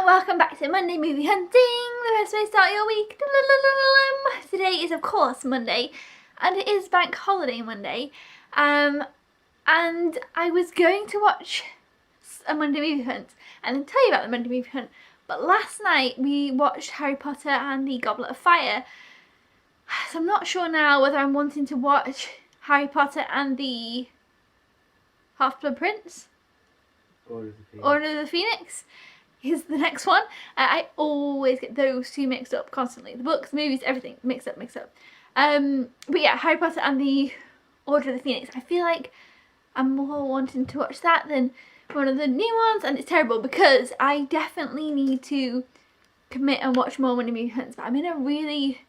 welcome back to Monday Movie Hunting, the best way to start your week. Today is of course Monday, and it is Bank Holiday Monday, and I was going to watch a Monday Movie Hunt and then tell you about the Monday Movie Hunt, but last night we watched Harry Potter and the Goblet of Fire, so I'm not sure now whether I'm wanting to watch Harry Potter and the Half-Blood Prince? Order of the Phoenix is the next one. I always get those two mixed up constantly. The books, the movies, everything mixed up. But yeah, Harry Potter and the Order of the Phoenix. I feel like I'm more wanting to watch that than one of the new ones, and it's terrible because I definitely need to commit and watch more Monday Movie Hunts, but I'm in a really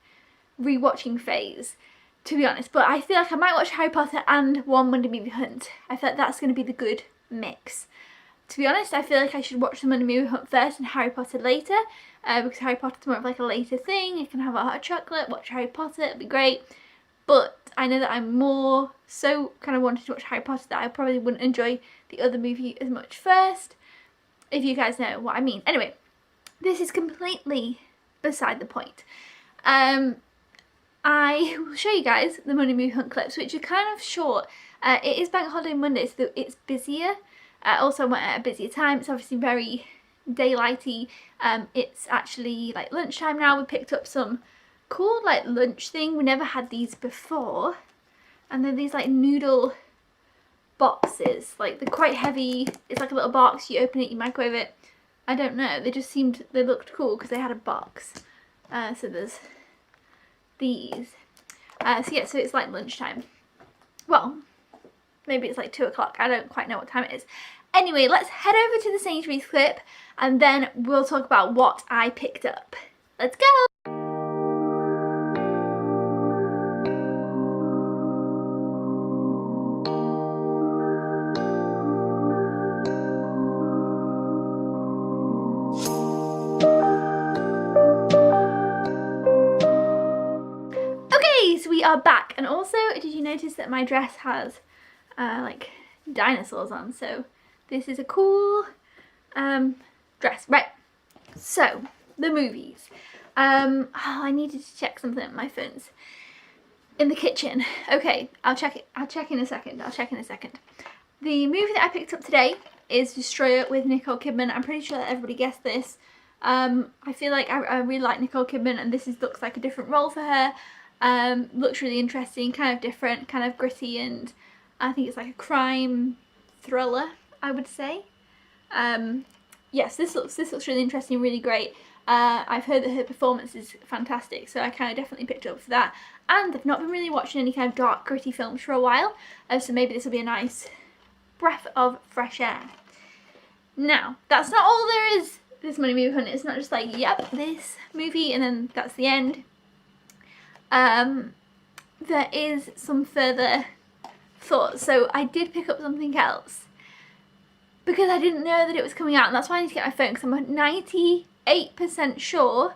rewatching phase, to be honest. But I feel like I might watch Harry Potter and one Monday Movie Hunt. I feel like that's going to be the good mix. To be honest, I feel like I should watch the Monday Movie Hunt first and Harry Potter later, because Harry Potter's more of like a later thing. You can have a hot chocolate, watch Harry Potter, it'll be great. But I know that I'm more so kind of wanting to watch Harry Potter that I probably wouldn't enjoy the other movie as much first, if you guys know what I mean. Anyway, this is completely beside the point. I will show you guys the Monday Movie Hunt clips, which are kind of short. It is Bank Holiday Monday, so it's busier. Also went at a busier time. It's obviously very daylighty. It's actually like lunchtime now. We picked up some cool like lunch thing. We never had these before, and they're these like noodle boxes. Like they're quite heavy. It's like a little box. You open it, you microwave it. I don't know. They looked cool because they had a box. So there's these. So yeah, so it's like lunchtime. Well, maybe it's like 2 o'clock. I don't quite know what time it is. Anyway, let's head over to the Sainsbury's clip and then we'll talk about what I picked up. Let's go! Okay, so we are back. And also, did you notice that my dress has like dinosaurs on? So this is a cool dress. Right, so the movies. I needed to check something on my phone's in the kitchen. Okay, I'll check in a second. The movie that I picked up today is Destroyer with Nicole Kidman. I'm pretty sure that everybody guessed this. I feel like I really like Nicole Kidman, and this looks like a different role for her. Looks really interesting, kind of different, kind of gritty, and I think it's like a crime thriller, I would say. Yes, this looks really interesting, really great. I've heard that her performance is fantastic, so I kind of definitely picked up for that. And I've not been really watching any kind of dark, gritty films for a while, so maybe this will be a nice breath of fresh air. Now, that's not all there is this Monday Movie Hunt. It's not just like, yep, this movie, and then that's the end. There is some further thoughts. So I did pick up something else because I didn't know that it was coming out, and that's why I need to get my phone, because I'm 98% sure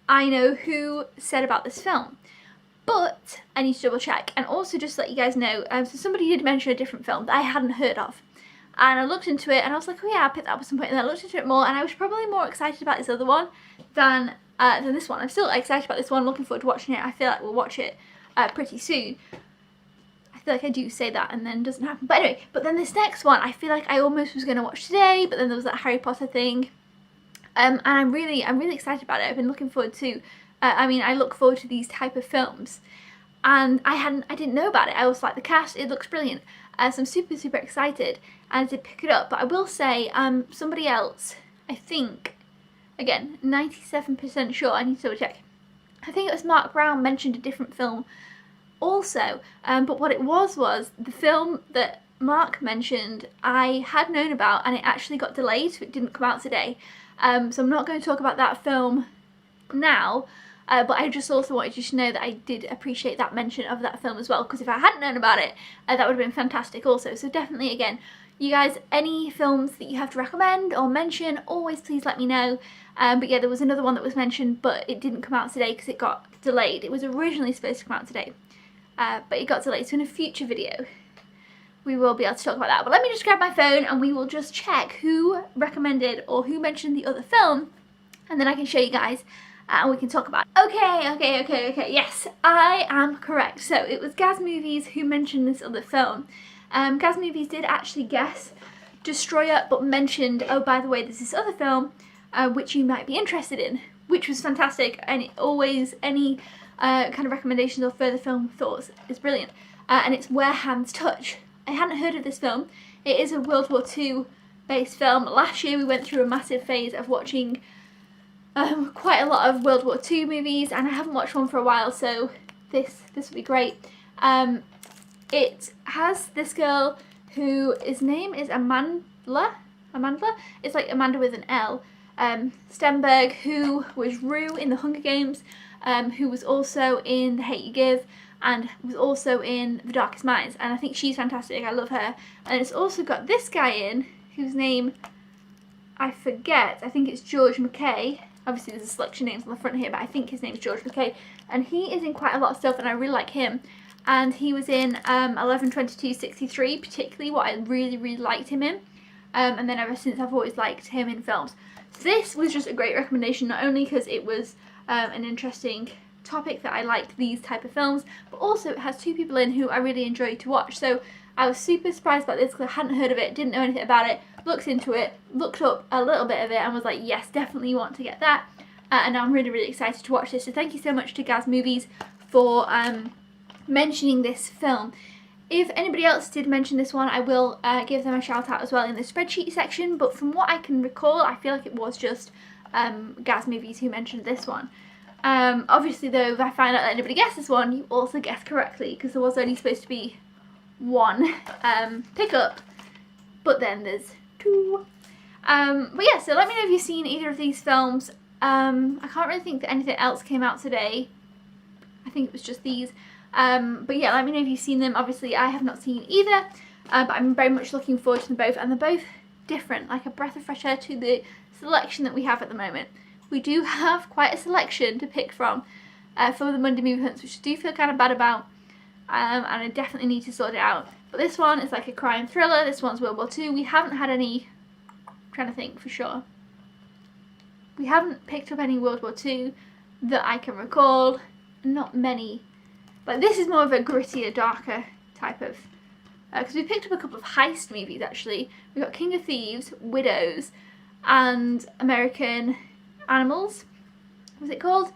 I know who said about this film, but I need to double check. And also just to let you guys know, so somebody did mention a different film that I hadn't heard of, and I looked into it and I was like, oh yeah, I'll pick that up at some point, and then I looked into it more and I was probably more excited about this other one than this one. I'm still excited about this one, looking forward to watching it. I feel like we'll watch it pretty soon. I feel like I do say that and then it doesn't happen. But anyway, but then this next one, I feel like I almost was going to watch today, but then there was that Harry Potter thing. And I'm really excited about it. I've been looking forward to, I look forward to these type of films. And I didn't know about it. I also like the cast, it looks brilliant. So I'm super excited, and I did pick it up. But I will say, somebody else, I think, again, 97% sure, I need to double check. I think it was Mark Brown mentioned a different film also, but what it was the film that Mark mentioned I had known about, and it actually got delayed, so it didn't come out today. So I'm not going to talk about that film now, but I just also wanted you to know that I did appreciate that mention of that film as well, because if I hadn't known about it, that would have been fantastic also. So definitely, again, you guys, any films that you have to recommend or mention, always please let me know. But yeah, there was another one that was mentioned, but it didn't come out today because it got delayed. It was originally supposed to come out today, but it got delayed. So in a future video, we will be able to talk about that. But let me just grab my phone and we will just check who recommended or who mentioned the other film, and then I can show you guys and we can talk about it. Okay, yes, I am correct. So it was Gaz Movies who mentioned this other film. Gaz Movies did actually guess Destroyer, but mentioned, oh, by the way, there's this other film which you might be interested in, which was fantastic. And always any kind of recommendations or further film thoughts is brilliant. And it's Where Hands Touch. I hadn't heard of this film. It is a World War II based film. Last year we went through a massive phase of watching quite a lot of World War II movies, and I haven't watched one for a while, so this will be great. It has this girl who his name is Amandla. It's like Amanda with an L. Stenberg, who was Rue in the Hunger Games, who was also in The Hate You Give, and was also in The Darkest Minds, and I think she's fantastic. I love her. And it's also got this guy in, whose name I forget. I think it's George McKay. Obviously there's a selection of names on the front here, but I think his name is George McKay, and he is in quite a lot of stuff and I really like him. And he was in 11/22/63, particularly what I really liked him in. And then ever since I've always liked him in films. So this was just a great recommendation, not only because it was an interesting topic that I liked these type of films, but also it has two people in who I really enjoy to watch. So I was super surprised about this because I hadn't heard of it, didn't know anything about it, looked into it, looked up a little bit of it and was like, yes, definitely want to get that. And I'm really excited to watch this. So thank you so much to Gaz Movies for mentioning this film. If anybody else did mention this one, I will give them a shout out as well in the spreadsheet section, but from what I can recall, I feel like it was just Gaz Movies who mentioned this one. Obviously though, if I find out that anybody guessed this one, you also guessed correctly, because there was only supposed to be one pickup, but then there's two. But yeah, so let me know if you've seen either of these films. I can't really think that anything else came out today. I think it was just these. But yeah, let me know if you've seen them. Obviously I have not seen either, but I'm very much looking forward to them both, and they're both different, like a breath of fresh air to the selection that we have at the moment. We do have quite a selection to pick from for the Monday movie hunts, which I do feel kind of bad about, and I definitely need to sort it out. But this one is like a crime thriller, this one's World War II. We haven't had any, I'm trying to think for sure, we haven't picked up any World War II that I can recall, not many. Like this is more of a grittier, darker type of, because we picked up a couple of heist movies actually. We got King of Thieves, Widows, and American Animals, what was it called?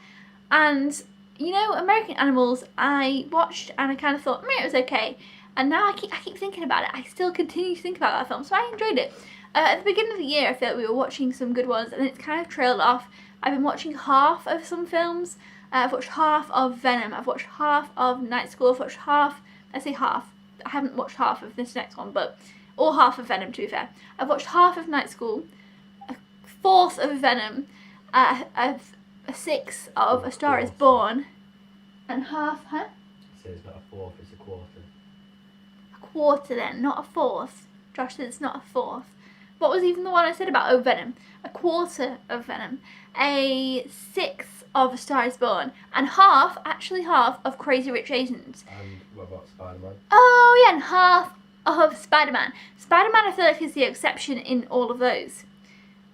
And you know, American Animals I watched and I kind of thought, it was okay, and now I keep thinking about it. I still continue to think about that film, so I enjoyed it. At the beginning of the year I felt we were watching some good ones and it's kind of trailed off. I've been watching half of some films. I've watched half of Venom, I've watched half of Night School, I've watched half, I say half, I haven't watched half of this next one, but, or half of Venom to be fair. I've watched half of Night School, a fourth of Venom, a sixth of A Star Is Born, and half, So it's not a fourth, it's a quarter. A quarter then, not a fourth. Josh said it's not a fourth. What was even the one I said about, oh, Venom? A quarter of Venom, a sixth of A Star Is Born, and half, actually half, of Crazy Rich Asians. And what about Spider-Man? Oh yeah, and half of Spider-Man. Spider-Man I feel like is the exception in all of those.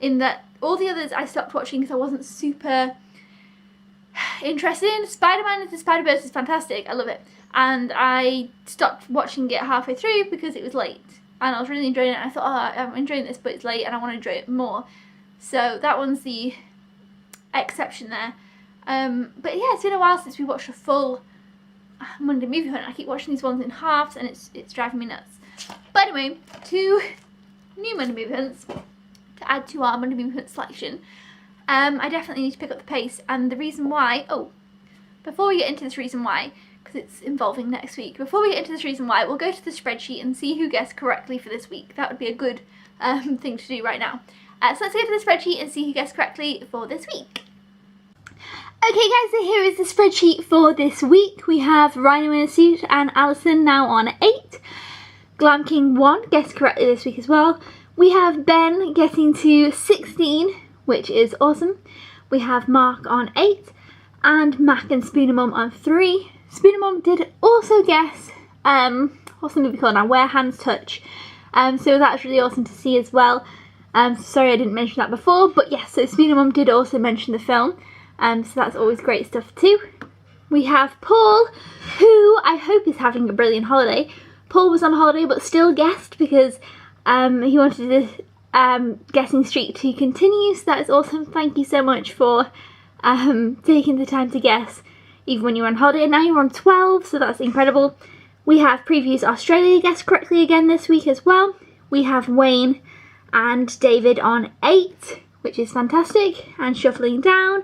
In that all the others I stopped watching because I wasn't super interested in. Spider-Man Into the Spider-Verse is fantastic, I love it. And I stopped watching it halfway through because it was late. And I was really enjoying it, and I thought, oh, I'm enjoying this, but it's late and I want to enjoy it more. So that one's the exception there. But yeah, it's been a while since we watched a full Monday movie hunt. I keep watching these ones in halves and it's driving me nuts. But anyway, 2 new Monday movie hunts to add to our Monday movie hunt selection. I definitely need to pick up the pace, and the reason why, before we get into this reason why, because it's involving next week, before we get into this reason why, we'll go to the spreadsheet and see who guessed correctly for this week. That would be a good thing to do right now. So let's go to the spreadsheet and see who guessed correctly for this week. Okay guys, so here is the spreadsheet for this week. We have Rhino in a suit and Alison now on 8. Glam King 1 guessed correctly this week as well. We have Ben getting to 16, which is awesome. We have Mark on 8 and Mac and Spooner Mum on 3. Spooner Mum did also guess, what what's the movie called now? Where Hands Touch. So that's really awesome to see as well. Sorry I didn't mention that before, but yes, so Speedy Mum did also mention the film. So that's always great stuff too. We have Paul, who I hope is having a brilliant holiday. Paul was on holiday but still guessed because he wanted the guessing streak to continue, so that is awesome. Thank you so much for taking the time to guess even when you were on holiday. And now you're on 12, so that's incredible. We have Previous Australia guessed correctly again this week as well. We have Wayne and David on 8, which is fantastic. And shuffling down,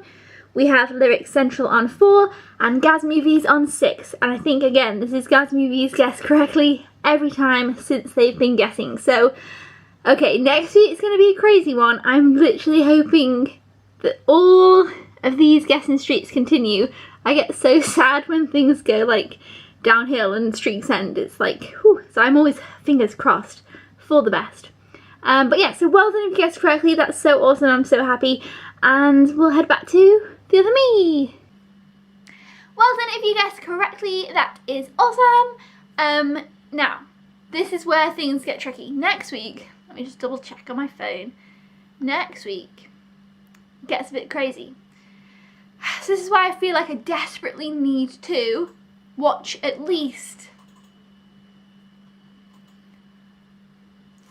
we have Lyrics Central on 4 and Gaz Movies on 6. And I think, again, this is Gaz Movies guessed correctly every time since they've been guessing. So, okay, next week's going to be a crazy one. I'm literally hoping that all of these guessing streaks continue. I get so sad when things go, like, downhill and streaks end. It's like, whew. So I'm always fingers crossed for the best. But yeah, so well done if you guessed correctly. That's so awesome. I'm so happy. And we'll head back to the other me. Well done if you guessed correctly. That is awesome. Now, this is where things get tricky. Next week, let me just double check on my phone. Next week gets a bit crazy. So this is why I feel like I desperately need to watch at least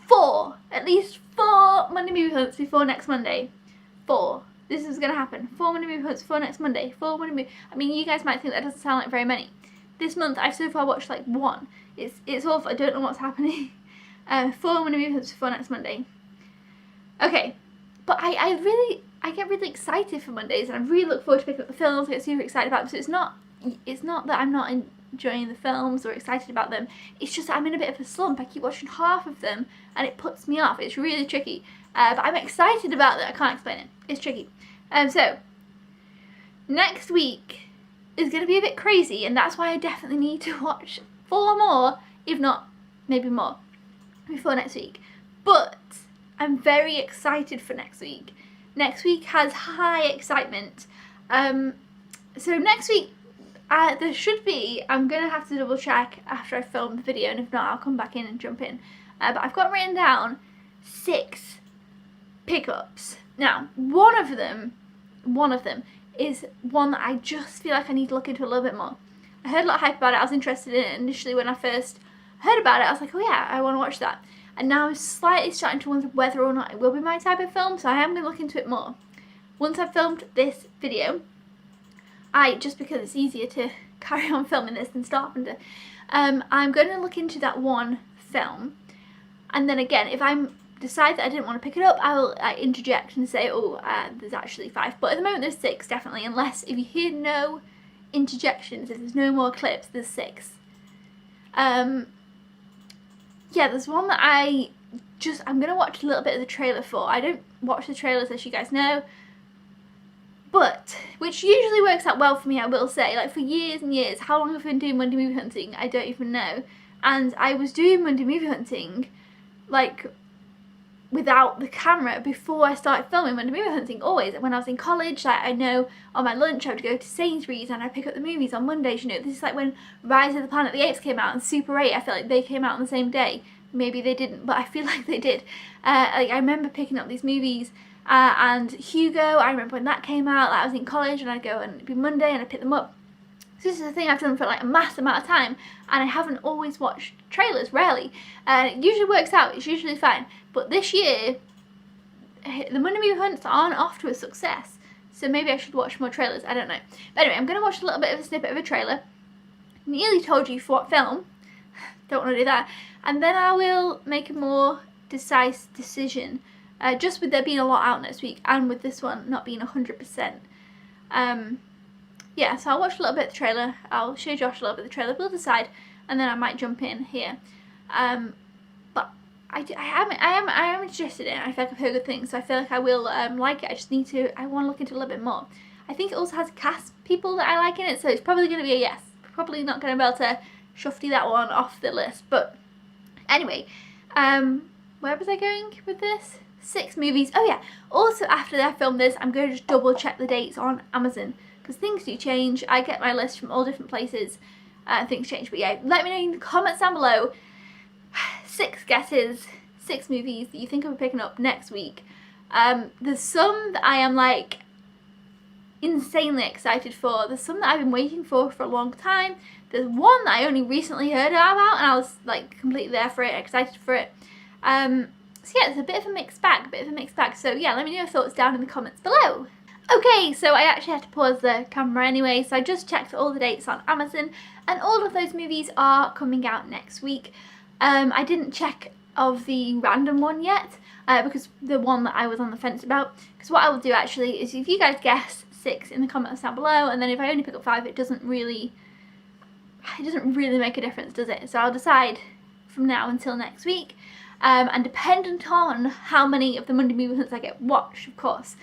4 Monday movie hunts before next Monday. 4. This is going to happen. 4 Monday movie hunts before next Monday. 4 Monday movie. I mean, you guys might think that doesn't sound like very many. This month, I've so far watched like 1. It's awful. I don't know what's happening. 4 Monday movie hunts before next Monday. Okay, but I get really excited for Mondays, and I really look forward to picking up the films. I get super excited about them. So it's not that I'm not enjoying the films or excited about them. It's just that I'm in a bit of a slump. I keep watching half of them and it puts me off. It's really tricky. But I'm excited about it. I can't explain it. It's tricky. So next week is going to be a bit crazy, and that's why I definitely need to watch 4 more, if not maybe more, before next week. But I'm very excited for next week. Next week has high excitement. So next week, there should be, I'm going to have to double check after I film the video, and if not, I'll come back in and jump in. But I've got written down 6 pickups. Now, one of them is one that I just feel like I need to look into a little bit more. I heard a lot of hype about it. I was interested in it initially when I first heard about it. I was like, oh yeah, I want to watch that. And now I'm slightly starting to wonder whether or not it will be my type of film, so I am going to look into it more. Once I've filmed this video, just because it's easier to carry on filming this than stop and I'm going to look into that one film, and then again, if I decide that I didn't want to pick it up, I will interject and say, there's actually 5, but at the moment there's 6 definitely, unless if you hear no interjections, if there's no more clips, there's 6. Yeah, there's one that I'm going to watch a little bit of the trailer for. I don't watch the trailers, as you guys know, but, which usually works out well for me, I will say. Like, for years and years, how long have I been doing Monday movie hunting? I don't even know. And I was doing Monday movie hunting, like, without the camera before I started filming Monday movie hunting, always. When I was in college, like, I know on my lunch I would go to Sainsbury's and I'd pick up the movies on Mondays, you know. This is like when Rise of the Planet of the Apes came out and Super 8, I feel like they came out on the same day. Maybe they didn't, but I feel like they did. Like, I remember picking up these movies, and Hugo, I remember when that came out, like, I was in college and I'd go and it'd be Monday and I'd pick them up. So this is a thing I've done for like a mass amount of time, and I haven't always watched trailers, rarely. It usually works out, it's usually fine. But this year, the Monday movie hunts aren't off to a success, so maybe I should watch more trailers, I don't know. But anyway, I'm going to watch a little bit of a snippet of a trailer. Nearly told you for what film, don't want to do that. And then I will make a more decisive decision, just with there being a lot out next week, and with this one not being 100%. Yeah, so I'll watch a little bit of the trailer, I'll show Josh a little bit of the trailer, we'll decide, and then I might jump in here. But I am interested in it. I feel like I've heard good things, so I feel like I will like it. I want to look into it a little bit more. I think it also has cast people that I like in it, so it's probably going to be a yes. Probably not going to be able to shuffle that one off the list, but anyway, where was I going with this? 6 movies. Oh yeah, also after I film this, I'm going to just double check the dates on Amazon, because things do change. I get my list from all different places, things change. But yeah, let me know in the comments down below 6 guesses, 6 movies that you think I'll be picking up next week. There's some that I am like insanely excited for. There's some that I've been waiting for a long time. There's one that I only recently heard about and I was like completely there for it, excited for it. So yeah, it's a bit of a mixed bag, So yeah, let me know your thoughts down in the comments below. Okay, so I actually had to pause the camera anyway, so I just checked all the dates on Amazon, and all of those movies are coming out next week. I didn't check of the random one yet, because the one that I was on the fence about, because what I will do actually is if you guys guess 6 in the comments down below, and then if I only pick up 5, it doesn't really make a difference, does it? So I'll decide from now until next week. And dependent on how many of the Monday movie hunts I get watched, of course.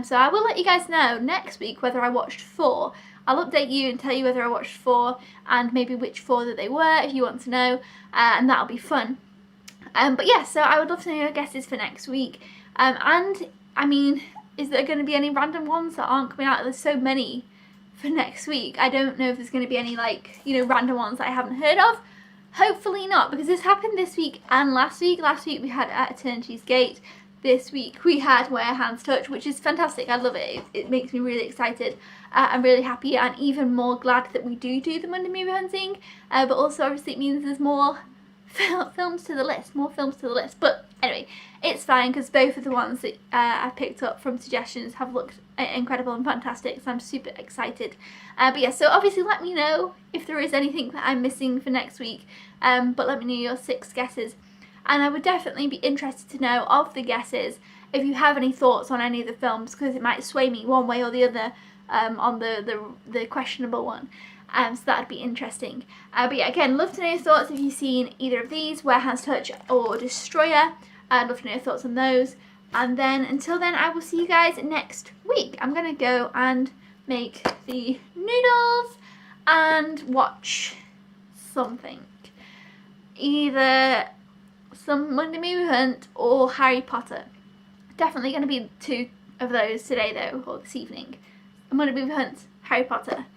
So I will let you guys know next week whether I watched 4. I'll update you and tell you whether I watched 4 and maybe which 4 that they were if you want to know, and that'll be fun. But yeah, so I would love to know your guesses for next week. And I mean, is there going to be any random ones that aren't coming out? There's so many for next week. I don't know if there's going to be any, like, you know, random ones that I haven't heard of. Hopefully not, because this happened this week and last week. Last week we had At Eternity's Gate. This week we had Where Hands Touch, which is fantastic. I love it. It makes me really excited. I'm really happy and even more glad that we do the Monday movie hunting. But also obviously it means there's more films to the list. But anyway, it's fine because both of the ones that I picked up from suggestions have looked incredible and fantastic, so I'm super excited. But yeah, so obviously let me know if there is anything that I'm missing for next week, but let me know your 6 guesses. And I would definitely be interested to know of the guesses if you have any thoughts on any of the films, because it might sway me one way or the other on the questionable one. So that'd be interesting. But yeah, again, love to know your thoughts if you've seen either of these, Where Hands Touch or Destroyer. I'd love to know your thoughts on those. And then until then, I will see you guys next week. I'm gonna go and make the noodles and watch something. Either some Monday movie hunt or Harry Potter. Definitely gonna be 2 of those today though, or this evening. Monday movie hunt, Harry Potter.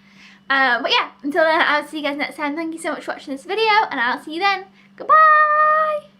But yeah, until then, I'll see you guys next time. Thank you so much for watching this video, and I'll see you then. Goodbye!